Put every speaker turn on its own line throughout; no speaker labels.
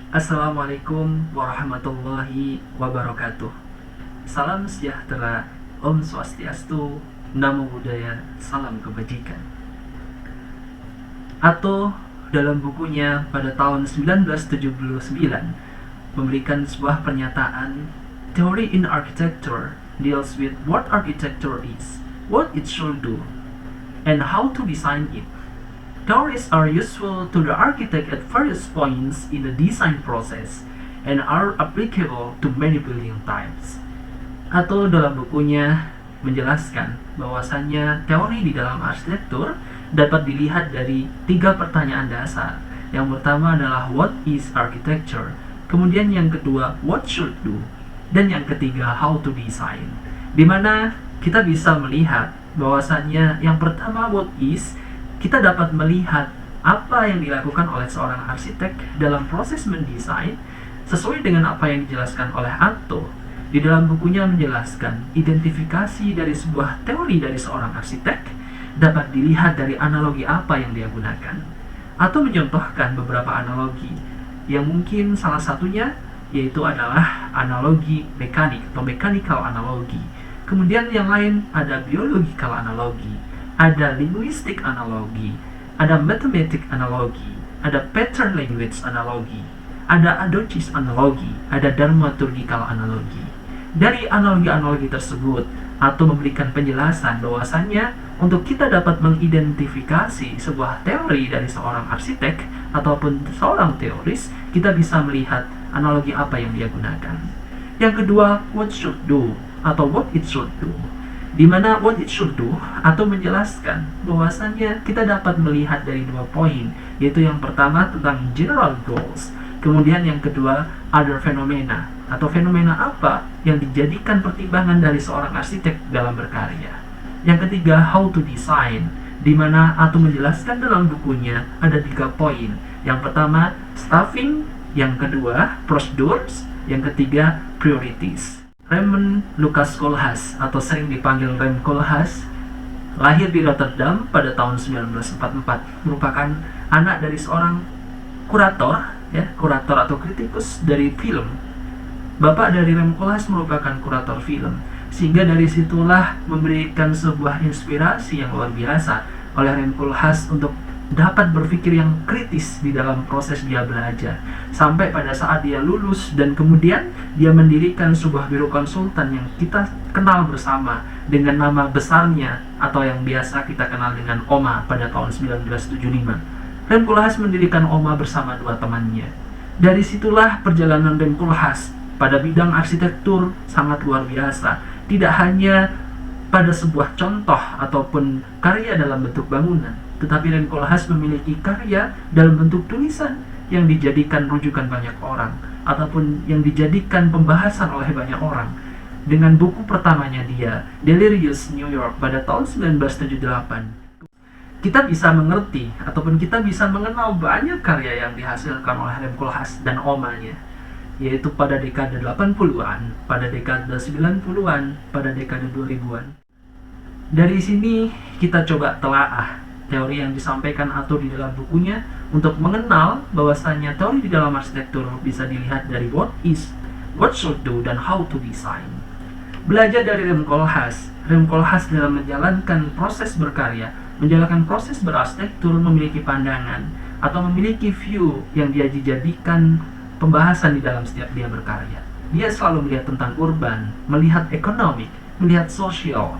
Assalamualaikum warahmatullahi wabarakatuh. Salam sejahtera, Om Swastiastu, Namo Buddhaya, salam kebajikan. Atau dalam bukunya pada tahun 1979 memberikan sebuah pernyataan, Theory in Architecture deals with what architecture is, what it should do, and how to design it. Theories are useful to the architect at various points in the design process and are applicable to many building types. Atau dalam bukunya menjelaskan bahwasannya teori di dalam arsitektur dapat dilihat dari 3 pertanyaan dasar. Yang pertama adalah what is architecture, kemudian yang kedua what should do, dan yang ketiga how to design. Di mana kita bisa melihat bahwasannya yang pertama what is, kita dapat melihat apa yang dilakukan oleh seorang arsitek dalam proses mendesain sesuai dengan apa yang dijelaskan oleh Atto. Di dalam bukunya menjelaskan identifikasi dari sebuah teori dari seorang arsitek dapat dilihat dari analogi apa yang dia gunakan. Atau mencontohkan beberapa analogi yang mungkin salah satunya yaitu adalah analogi mekanik atau mechanical analogi. Kemudian yang lain ada biological analogi, ada linguistic analogi, ada mathematic analogi, ada pattern language analogi, ada adocis analogi, ada dramaturgical analogi. Dari analogi-analogi tersebut, atau memberikan penjelasan bahwasannya untuk kita dapat mengidentifikasi sebuah teori dari seorang arsitek ataupun seorang teoris, kita bisa melihat analogi apa yang dia gunakan. Yang kedua, what should do atau what it should do. Di mana what it should do atau menjelaskan bahwasannya kita dapat melihat dari 2 poin, yaitu yang pertama tentang general goals, kemudian yang kedua other phenomena atau fenomena apa yang dijadikan pertimbangan dari seorang arsitek dalam berkarya. Yang ketiga how to design, di mana atau menjelaskan dalam bukunya ada 3 poin. Yang pertama staffing, yang kedua procedures, yang ketiga priorities. Raymond Lucas Koolhaas atau sering dipanggil Rem Koolhaas lahir di Rotterdam pada tahun 1944, merupakan anak dari seorang kurator atau kritikus dari film. Bapak dari Rem Koolhaas merupakan kurator film, sehingga dari situlah memberikan sebuah inspirasi yang luar biasa oleh Rem Koolhaas untuk dapat berpikir yang kritis di dalam proses dia belajar, sampai pada saat dia lulus dan kemudian dia mendirikan sebuah biro konsultan yang kita kenal bersama dengan nama besarnya atau yang biasa kita kenal dengan OMA pada tahun 1975. Rem Koolhaas mendirikan OMA bersama 2 temannya. Dari situlah perjalanan Rem Koolhaas pada bidang arsitektur sangat luar biasa, tidak hanya pada sebuah contoh ataupun karya dalam bentuk bangunan, tetapi Rem Koolhaas memiliki karya dalam bentuk tulisan yang dijadikan rujukan banyak orang ataupun yang dijadikan pembahasan oleh banyak orang. Dengan buku pertamanya dia, Delirious New York pada tahun 1978, kita bisa mengerti ataupun kita bisa mengenal banyak karya yang dihasilkan oleh Rem Koolhaas dan omanya, yaitu pada dekade 80-an, pada dekade 90-an, pada dekade 2000-an. Dari sini kita coba telaah teori yang disampaikan Atto di dalam bukunya untuk mengenal bahwasanya teori di dalam arsitektur bisa dilihat dari what is, what should do, dan how to design. Belajar dari Rem Koolhaas dalam menjalankan proses berkarya, menjalankan proses berarsitektur memiliki pandangan atau memiliki view yang dia dijadikan pembahasan di dalam setiap dia berkarya. Dia selalu melihat tentang urban, melihat ekonomi, melihat sosial,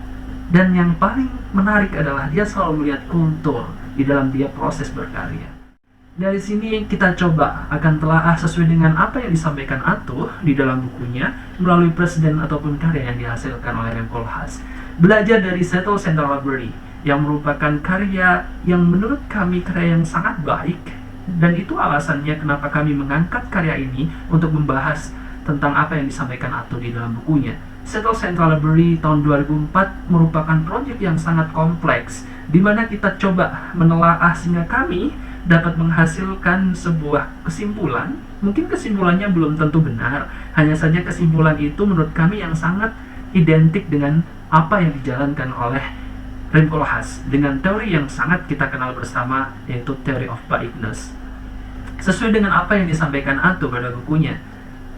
dan yang paling menarik adalah dia selalu melihat kultur di dalam dia proses berkarya. Dari sini kita coba akan telaah sesuai dengan apa yang disampaikan Atto di dalam bukunya melalui presiden ataupun karya yang dihasilkan oleh Rem Koolhaas. Belajar dari Seattle Central Library yang merupakan karya yang menurut kami karya yang sangat baik, dan itu alasannya kenapa kami mengangkat karya ini untuk membahas tentang apa yang disampaikan Atto di dalam bukunya. Seattle Central Library tahun 2004 merupakan proyek yang sangat kompleks, di mana kita coba menelaah sehingga kami dapat menghasilkan sebuah kesimpulan. Mungkin kesimpulannya belum tentu benar, hanya saja kesimpulan itu menurut kami yang sangat identik dengan apa yang dijalankan oleh Rem Koolhaas dengan teori yang sangat kita kenal bersama, yaitu Theory of Vagueness. Sesuai dengan apa yang disampaikan Atto pada bukunya,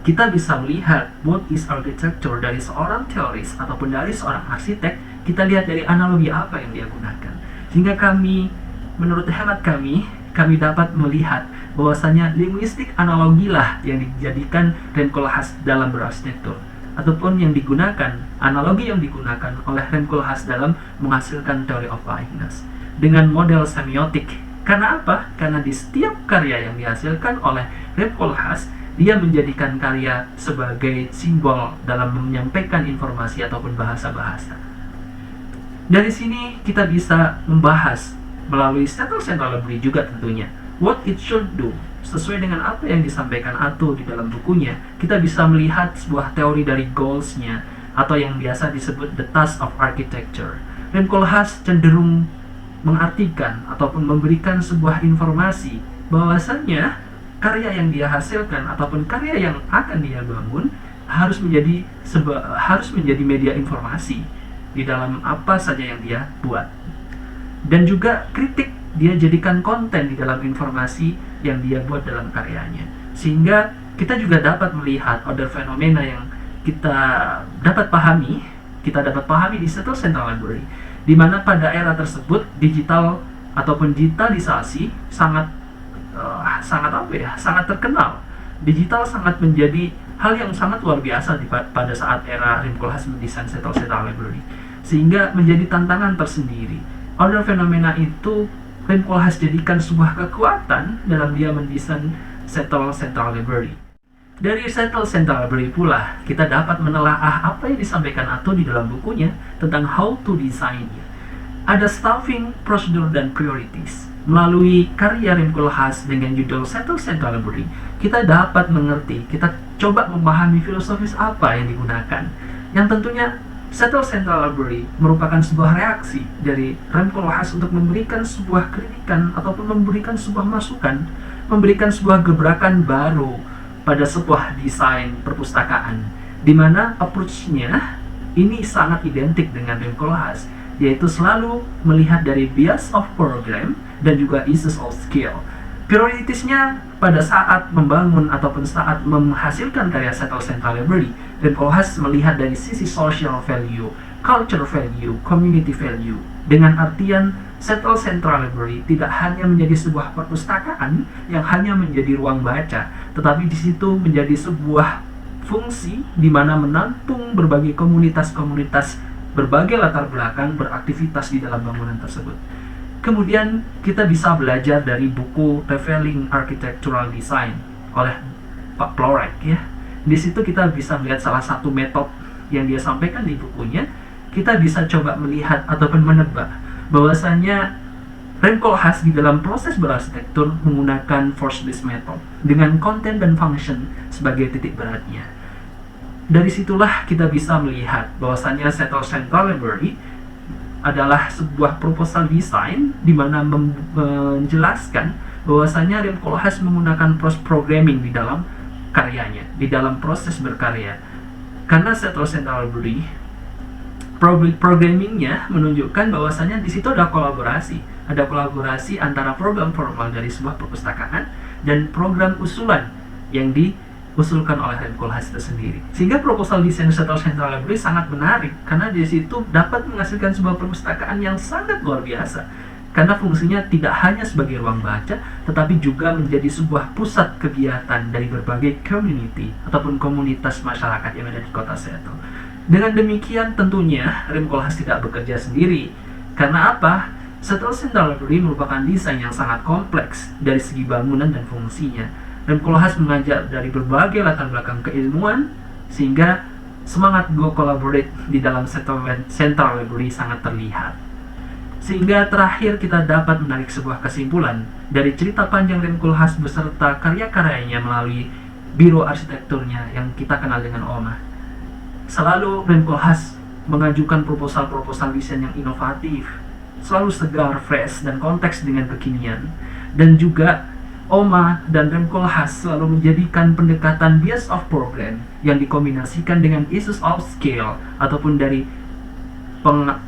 kita bisa melihat what is architecture dari seorang teoris ataupun dari seorang arsitek. Kita lihat dari analogi apa yang dia gunakan, sehingga menurut hemat kami dapat melihat bahwasanya linguistik analogilah yang dijadikan Rem Koolhaas dalam berarsitektur, ataupun yang digunakan, analogi yang digunakan oleh Rem Koolhaas dalam menghasilkan Theory of Vagueness dengan model semiotik. Karena apa? Karena di setiap karya yang dihasilkan oleh Rem Koolhaas, dia menjadikan karya sebagai simbol dalam menyampaikan informasi ataupun bahasa-bahasa. Dari sini kita bisa membahas melalui Settle Central Library juga tentunya what it should do. Sesuai dengan apa yang disampaikan Atto di dalam bukunya, kita bisa melihat sebuah teori dari goals-nya atau yang biasa disebut the task of architecture. Rem Koolhaas cenderung mengartikan ataupun memberikan sebuah informasi bahwasanya karya yang dia hasilkan ataupun karya yang akan dia bangun harus menjadi media informasi di dalam apa saja yang dia buat. Dan juga kritik dia jadikan konten di dalam informasi yang dia buat dalam karyanya. Sehingga kita juga dapat melihat order fenomena yang kita dapat pahami di Settle Central Library, di mana pada era tersebut digital ataupun digitalisasi sangat terkenal. Digital sangat menjadi hal yang sangat luar biasa pada saat era Rem Koolhaas mendesain Settle Central Library, sehingga menjadi tantangan tersendiri. Order fenomena itu Rem Koolhaas jadikan sebuah kekuatan dalam dia mendesain Settle Central Library. Dari Settle Central Library pula kita dapat menelaah apa yang disampaikan Atto di dalam bukunya tentang how to design. Ada staffing, prosedur, dan priorities. Melalui karya Rem Koolhaas dengan judul Settle Central Library, kita dapat mengerti, kita coba memahami filosofis apa yang digunakan. Yang tentunya Settle Central Library merupakan sebuah reaksi dari Rem Koolhaas untuk memberikan sebuah kritikan ataupun memberikan sebuah masukan, memberikan sebuah gebrakan baru pada sebuah desain perpustakaan, di mana approach-nya ini sangat identik dengan Rem Koolhaas, yaitu selalu melihat dari bias of program dan juga issues of skill. Prioritasnya pada saat membangun ataupun saat menghasilkan karya Settle Central Library, Rem Koolhaas melihat dari sisi social value, culture value, community value. Dengan artian Settle Central Library tidak hanya menjadi sebuah perpustakaan yang hanya menjadi ruang baca, tetapi di situ menjadi sebuah fungsi di mana menampung berbagai komunitas-komunitas berbagai latar belakang beraktivitas di dalam bangunan tersebut. Kemudian kita bisa belajar dari buku Revealing Architectural Design oleh Pak Plorek ya. Di situ kita bisa melihat salah satu metode yang dia sampaikan di bukunya. Kita bisa coba melihat ataupun menebak bahwasanya Rem Koolhaas di dalam proses berarsitektur menggunakan force-based method dengan content dan function sebagai titik beratnya. Dari situlah kita bisa melihat bahwasanya Settle Central Library adalah sebuah proposal design di mana menjelaskan bahwasanya Rem Koolhaas menggunakan programming di dalam karyanya, di dalam proses berkarya. Karena Settle Central Library programmingnya menunjukkan bahwasanya di situ ada kolaborasi antara program formal dari sebuah perpustakaan dan program usulan yang diusulkan oleh Rem Koolhaas itu sendiri. Sehingga proposal desain Settle Central Library sangat menarik karena di situ dapat menghasilkan sebuah perpustakaan yang sangat luar biasa. Karena fungsinya tidak hanya sebagai ruang baca, tetapi juga menjadi sebuah pusat kegiatan dari berbagai community ataupun komunitas masyarakat yang ada di kota Seattle. Dengan demikian tentunya Rem Koolhaas tidak bekerja sendiri. Karena apa? Settle Central Library merupakan desain yang sangat kompleks dari segi bangunan dan fungsinya. Rem Koolhaas mengajak dari berbagai latar belakang keilmuan, sehingga semangat go collaborate di dalam Settle Central Library sangat terlihat. Sehingga terakhir kita dapat menarik sebuah kesimpulan dari cerita panjang Rem Koolhaas beserta karya-karyanya melalui biro arsitekturnya yang kita kenal dengan OMA. Selalu Rem Koolhaas mengajukan proposal-proposal desain yang inovatif, selalu segar, fresh, dan konteks dengan kekinian. Dan juga OMA dan Rem Koolhaas selalu menjadikan pendekatan bias of program yang dikombinasikan dengan issues of scale ataupun dari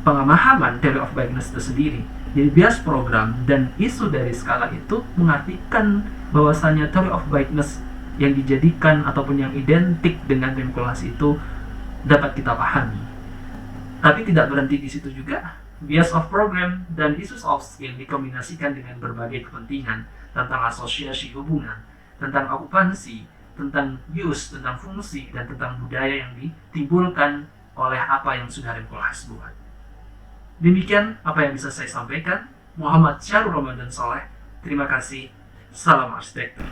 pengemahaman Theory of Vagueness itu sendiri. Jadi bias program dan isu dari skala itu mengartikan bahwasanya theory of biasness yang dijadikan ataupun yang identik dengan vinkulasi itu dapat kita pahami. Tapi tidak berhenti di situ juga. Bias of program dan isu soft skill dikombinasikan dengan berbagai kepentingan tentang asosiasi hubungan, tentang okupansi, tentang use, tentang fungsi, dan tentang budaya yang ditimbulkan oleh apa yang sudah Remkolhas buat. Demikian apa yang bisa saya sampaikan. Muhammad Syahrul Ramadan Soleh. Terima kasih. Salam arsitektur.